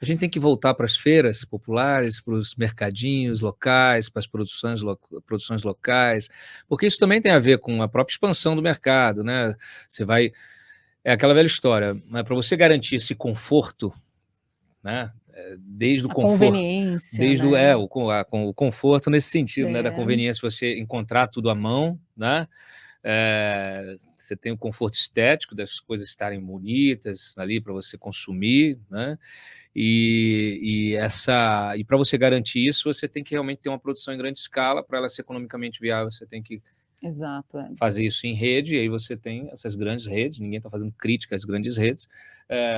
A gente tem que voltar para as feiras populares, para os mercadinhos locais, para as produções locais, porque isso também tem a ver com a própria expansão do mercado, né. Você vai É aquela velha história, né, para você garantir esse conforto, né, desde o A conforto, conveniência, desde o né. com o conforto nesse sentido, né, da É, conveniência, você encontrar tudo à mão, né, você tem o conforto estético das coisas estarem bonitas ali para você consumir, né, e para você garantir isso, você tem que realmente ter uma produção em grande escala. Para ela ser economicamente viável, você tem que exato, é. fazer isso em rede, e aí você tem essas grandes redes. Ninguém está fazendo crítica às grandes redes,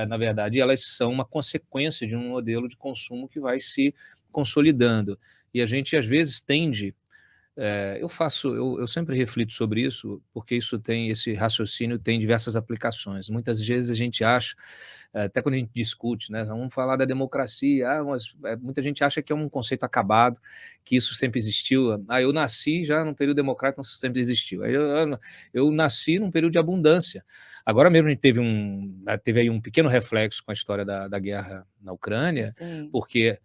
na verdade elas são uma consequência de um modelo de consumo que vai se consolidando, e a gente às vezes tende, eu sempre reflito sobre isso, porque esse raciocínio tem diversas aplicações. Muitas vezes a gente acha, até quando a gente discute, né, vamos falar da democracia, mas muita gente acha que é um conceito acabado, que isso sempre existiu. Eu nasci já num período democrático, então isso sempre existiu. Eu nasci num período de abundância. Agora mesmo a gente teve aí um pequeno reflexo com a história da guerra na Ucrânia, Sim, porque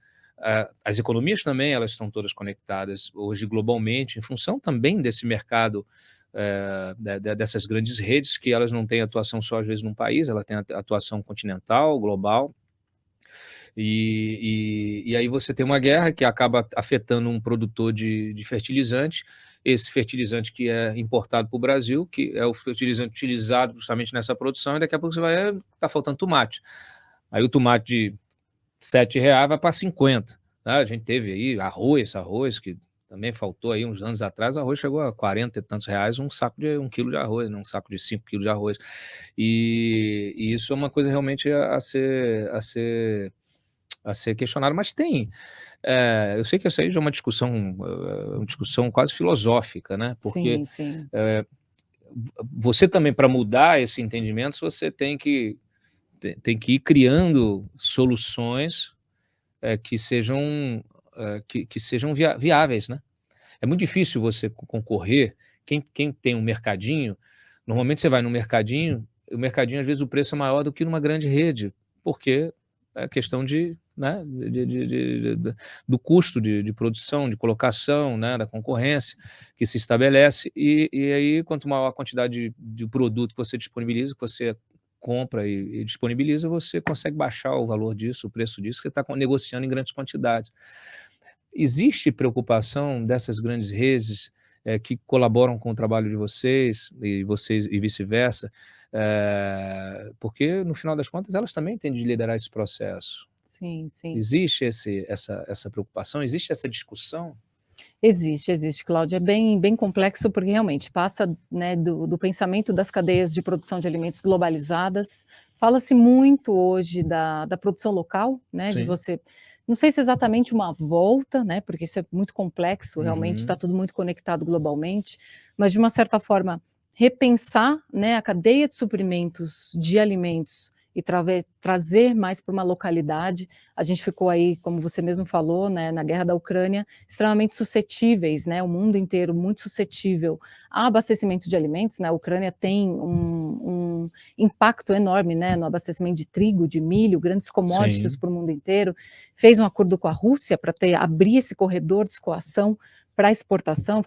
as economias também, elas estão todas conectadas hoje globalmente, em função também desse mercado, dessas grandes redes, que elas não têm atuação só às vezes num país, ela tem atuação continental, global, e aí você tem uma guerra que acaba afetando um produtor de fertilizante, esse fertilizante que é importado para o Brasil, que é o fertilizante utilizado justamente nessa produção, e daqui a pouco você vai, tá faltando tomate. Aí o tomate de R$ 7 vai para 50, né? A gente teve aí arroz que também faltou aí uns anos atrás, o arroz chegou a 40 e tantos reais, um saco de 1 quilo de arroz, né, um saco de 5 quilos de arroz. E isso é uma coisa realmente a ser questionado, mas eu sei que isso aí já é uma discussão quase filosófica, né, porque, sim, sim. eh, você também, para mudar esse entendimento, você tem que ir criando soluções, que sejam viáveis, né. É muito difícil você concorrer. Quem tem um mercadinho, normalmente você vai no mercadinho, o mercadinho às vezes o preço é maior do que numa grande rede, porque é questão de, né, do custo de produção, de colocação, né, da concorrência que se estabelece, e aí quanto maior a quantidade de produto que você disponibiliza, que você compra e disponibiliza, você consegue baixar o valor disso, o preço disso, que você está negociando em grandes quantidades. Existe preocupação dessas grandes redes, que colaboram com o trabalho de vocês e vice-versa, porque no final das contas elas também têm de liderar esse processo. Sim, sim. Existe essa preocupação? Existe essa discussão? Existe, existe, Cláudia. É bem complexo, porque realmente passa, né, do pensamento das cadeias de produção de alimentos globalizadas. Fala-se muito hoje da produção local, né, de Sim. você, não sei se é exatamente uma volta, né, porque isso é muito complexo, realmente está Uhum. tudo muito conectado globalmente, mas de uma certa forma repensar, né, a cadeia de suprimentos de alimentos e trazer mais para uma localidade. A gente ficou aí, como você mesmo falou, né, na guerra da Ucrânia, extremamente suscetíveis, né, o mundo inteiro muito suscetível a abastecimento de alimentos, né, a Ucrânia tem um impacto enorme, né, no abastecimento de trigo, de milho, grandes commodities Sim. para o mundo inteiro, fez um acordo com a Rússia para abrir esse corredor de escoação para exportação.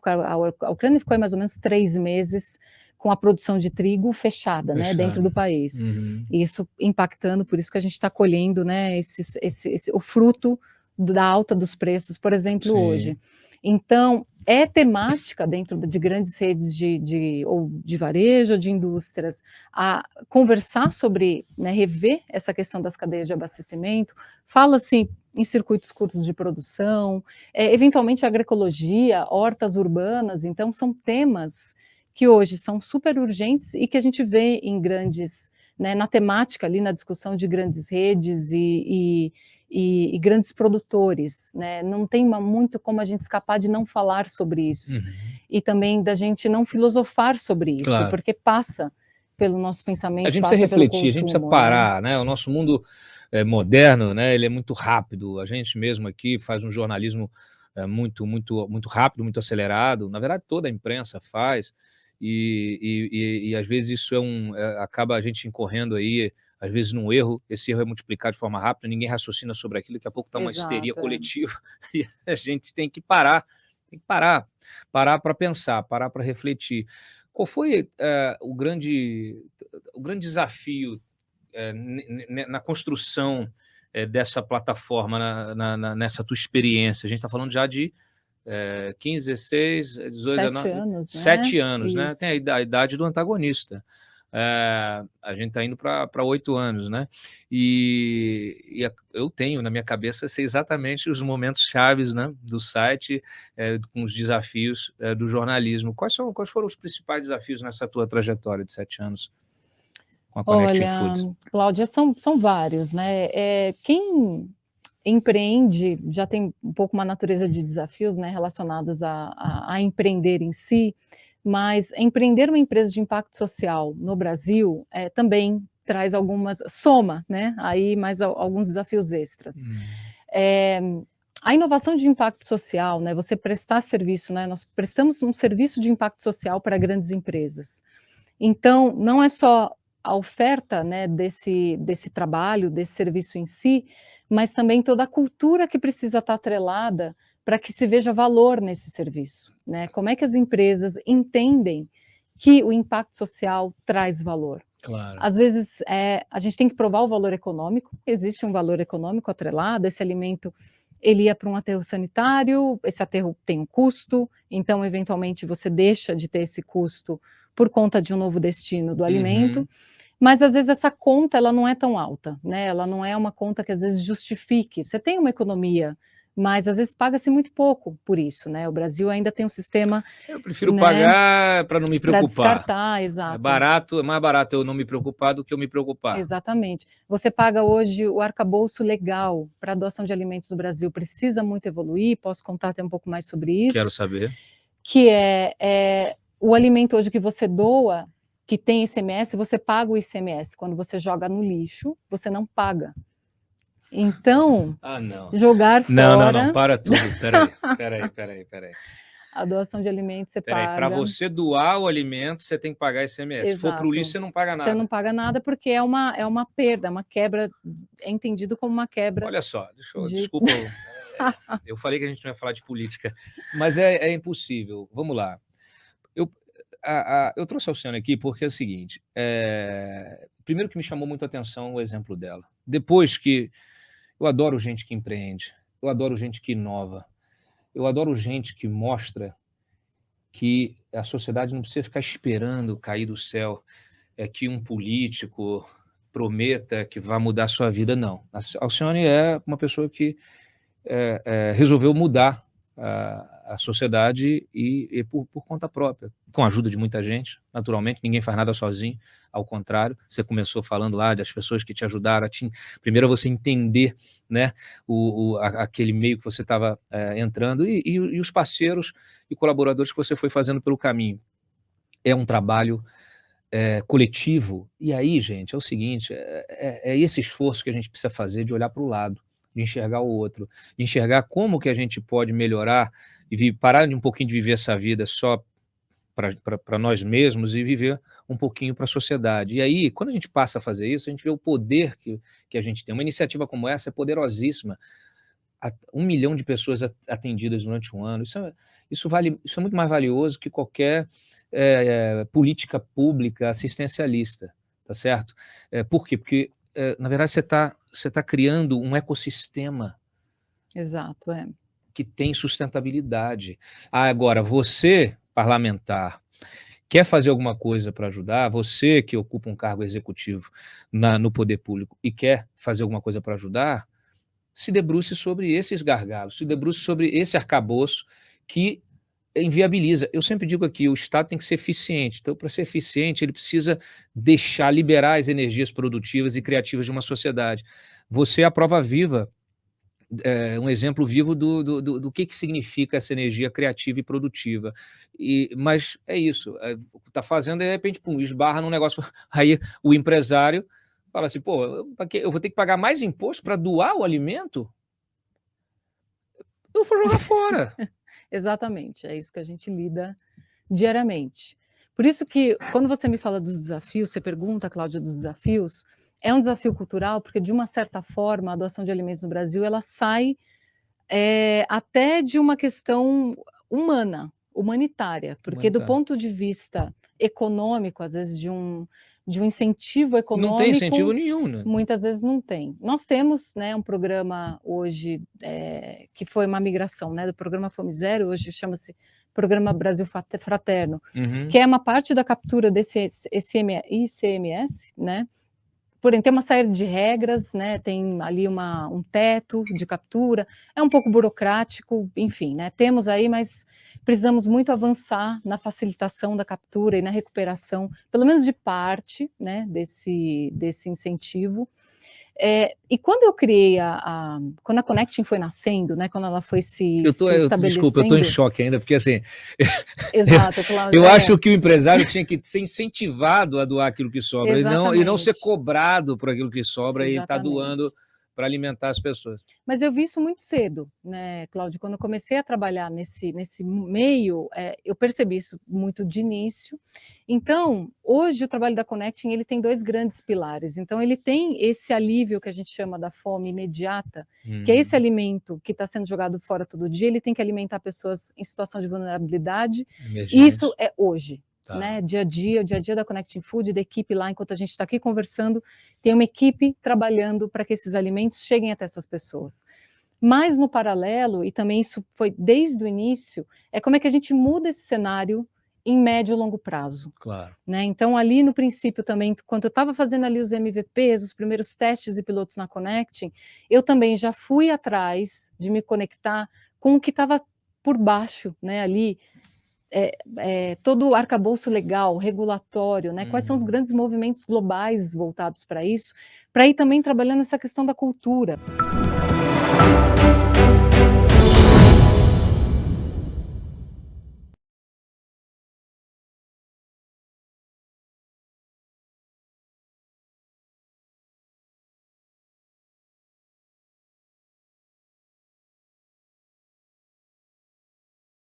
A Ucrânia ficou aí mais ou menos 3 meses com a produção de trigo fechada, né, dentro Fechado. do país. Uhum. E isso impactando, por isso que a gente está colhendo, né, o fruto da alta dos preços, por exemplo, hoje. Sim. Então, é temática dentro de grandes redes ou de varejo ou de indústrias, a conversar sobre, né, rever essa questão das cadeias de abastecimento. Fala-se em circuitos curtos de produção, eventualmente agroecologia, hortas urbanas. Então são temas que hoje são super urgentes e que a gente vê em grandes, né, na temática ali, na discussão de grandes redes e grandes produtores, né, não tem muito como a gente escapar de não falar sobre isso, Uhum. e também da gente não filosofar sobre isso, Claro. porque passa pelo nosso A pensamento, gente precisa passa pelo refletir, a gente precisa consumo, né. parar, né, o nosso mundo, moderno, né, ele é muito rápido. A gente mesmo aqui faz um jornalismo, muito rápido, muito acelerado. Na verdade, toda a imprensa faz, e às vezes isso acaba a gente incorrendo aí, às vezes num erro, esse erro é multiplicado de forma rápida, ninguém raciocina sobre aquilo, daqui a pouco está uma histeria Exato, coletiva, e a gente tem que parar para pensar, parar para refletir. Qual foi, o grande desafio, na construção, dessa plataforma, nessa tua experiência? A gente está falando já de 15, 16, 18, 7 19, anos, né? 7 anos, né? Tem Isso. a idade do antagonista. A gente está indo para 8 anos, né? Eu tenho na minha cabeça exatamente os momentos chaves, né, do site, com os desafios do jornalismo. Quais foram os principais desafios nessa tua trajetória de 7 anos com a Connecting Olha, Foods? Cláudia, são vários, né? Quem empreende já tem um pouco uma natureza de desafios, né, relacionados a empreender em si, mas empreender uma empresa de impacto social no Brasil também traz soma, né, aí mais alguns desafios extras. Eh, a inovação de impacto social, né, você prestar serviço, né, nós prestamos um serviço de impacto social para grandes empresas. Então, não é só a oferta, né, desse trabalho, desse serviço em si, mas também toda a cultura que precisa estar atrelada para que se veja valor nesse serviço, né? Como é que as empresas entendem que o impacto social traz valor? Claro. Às vezes, a gente tem que provar o valor econômico, existe um valor econômico atrelado, esse alimento ele ia para um aterro sanitário, esse aterro tem um custo, então eventualmente você deixa de ter esse custo por conta de um novo destino do alimento, Uhum. mas às vezes essa conta ela não é tão alta, né, ela não é uma conta que às vezes justifique, você tem uma economia, mas às vezes paga-se muito pouco por isso, né, o Brasil ainda tem um sistema, Eu prefiro né, pagar para não me para preocupar. descartar, exato. É mais barato eu não me preocupar do que eu me preocupar. Exatamente. Você paga hoje o arcabouço legal para a doação de alimentos no Brasil, precisa muito evoluir, posso contar até um pouco mais sobre Quero isso, saber. que o alimento hoje que você doa, que tem ICMS, você paga o ICMS, quando você joga no lixo, você não paga. Então, Ah, não. jogar Não, fora para tudo. Espera aí. a doação de alimentos você Espera aí, para paga. você doar o alimento, você tem que pagar ICMS. Se for para o lixo, Exato. você não paga Você não nada. paga nada, porque é uma perda, é uma quebra, é entendido como uma quebra Olha só, de desculpa, eu falei que a gente não ia falar de política, mas é impossível. Vamos lá. Eu trouxe a Alcione aqui porque é o seguinte, primeiro que me chamou muito a atenção o exemplo dela. Depois que eu adoro gente que empreende, eu adoro gente que inova, eu adoro gente que mostra que a sociedade não precisa ficar esperando cair do céu, que um político prometa que vai mudar a sua vida, não. A Alcione é uma pessoa que resolveu mudar a sociedade e por conta própria, com a ajuda de muita gente, naturalmente, ninguém faz nada sozinho, ao contrário, você começou falando lá das pessoas que te ajudaram primeiro a você entender, né, aquele meio que você estava entrando e os parceiros e colaboradores que você foi fazendo pelo caminho. É um trabalho coletivo, e aí, gente, é o seguinte, é esse esforço que a gente precisa fazer de olhar para o lado, de enxergar o outro, de enxergar como que a gente pode melhorar e parar de um pouquinho de viver essa vida só para nós mesmos e viver um pouquinho para a sociedade. E aí, quando a gente passa a fazer isso, a gente vê o poder que a gente tem. Uma iniciativa como essa é poderosíssima. 1 milhão de pessoas atendidas durante um ano, isso é muito mais valioso que qualquer política pública assistencialista, tá certo? Por quê? Porque, na verdade, você tá criando um ecossistema exato, que tem sustentabilidade. Agora, você, parlamentar, quer fazer alguma coisa para ajudar, você que ocupa um cargo executivo no poder público e quer fazer alguma coisa para ajudar, se debruce sobre esses gargalos, se debruce sobre esse arcabouço que inviabiliza. Eu sempre digo aqui, o Estado tem que ser eficiente. Então, para ser eficiente, ele precisa liberar as energias produtivas e criativas de uma sociedade. Você é a prova viva, um exemplo vivo do que significa essa energia criativa e produtiva. Mas é isso, está fazendo, de repente, pum, esbarra num negócio. Aí o empresário fala assim, pô, eu vou ter que pagar mais imposto para doar o alimento? Eu vou jogar fora. exatamente, é isso que a gente lida diariamente. Por isso que, quando você me fala dos desafios, você pergunta, Cláudia, dos desafios, É um desafio cultural, porque de uma certa forma a doação de alimentos no Brasil ela sai, até de uma questão humanitária, porque do Humanitário. ponto de vista econômico, às vezes de um incentivo Não tem incentivo econômico, nenhum, né. muitas vezes não tem. Nós temos, né, um programa hoje, que foi uma migração, né, do programa Fome Zero, hoje chama-se Programa Brasil Fraterno, que Uhum. é uma parte da captura desse ICMS, né, porém tem uma série de regras, né, tem ali um teto de captura, é um pouco burocrático, enfim, né, temos aí, mas precisamos muito avançar na facilitação da captura e na recuperação, pelo menos de parte, né, desse incentivo. E quando eu criei quando a Connecting foi nascendo, né, quando ela foi se Desculpa, eu tô em estabelecendo. choque ainda, porque assim, Exato, Cláudio, eu acho que o empresário tinha que ser incentivado a doar aquilo que sobra e não ser exatamente, cobrado por aquilo que sobra e estar doando exatamente. para alimentar as pessoas. Mas eu vi isso muito cedo, né, Cláudio, quando eu comecei a trabalhar nesse meio, eu percebi isso muito de início. Então, hoje o trabalho da Connecting ele tem 2 grandes pilares, então ele tem esse alívio que a gente chama da fome imediata, que é esse Uhum. alimento que está sendo jogado fora todo dia, ele tem que alimentar pessoas em situação de vulnerabilidade, e isso Emergência, é hoje, tá. né, dia a dia, o dia a dia da Connecting Food, da equipe lá, enquanto a gente está aqui conversando, tem uma equipe trabalhando para que esses alimentos cheguem até essas pessoas. Mas no paralelo, e também isso foi desde o início, é como é que a gente muda esse cenário em médio e longo prazo, Claro. né. Então ali no princípio também, quando eu estava fazendo ali os MVPs, os primeiros testes e pilotos na Connecting, eu também já fui atrás de me conectar com o que estava por baixo, né, ali, todo o arcabouço legal, regulatório, né, quais são os Uhum. grandes movimentos globais voltados para isso, para ir também trabalhando essa questão da cultura.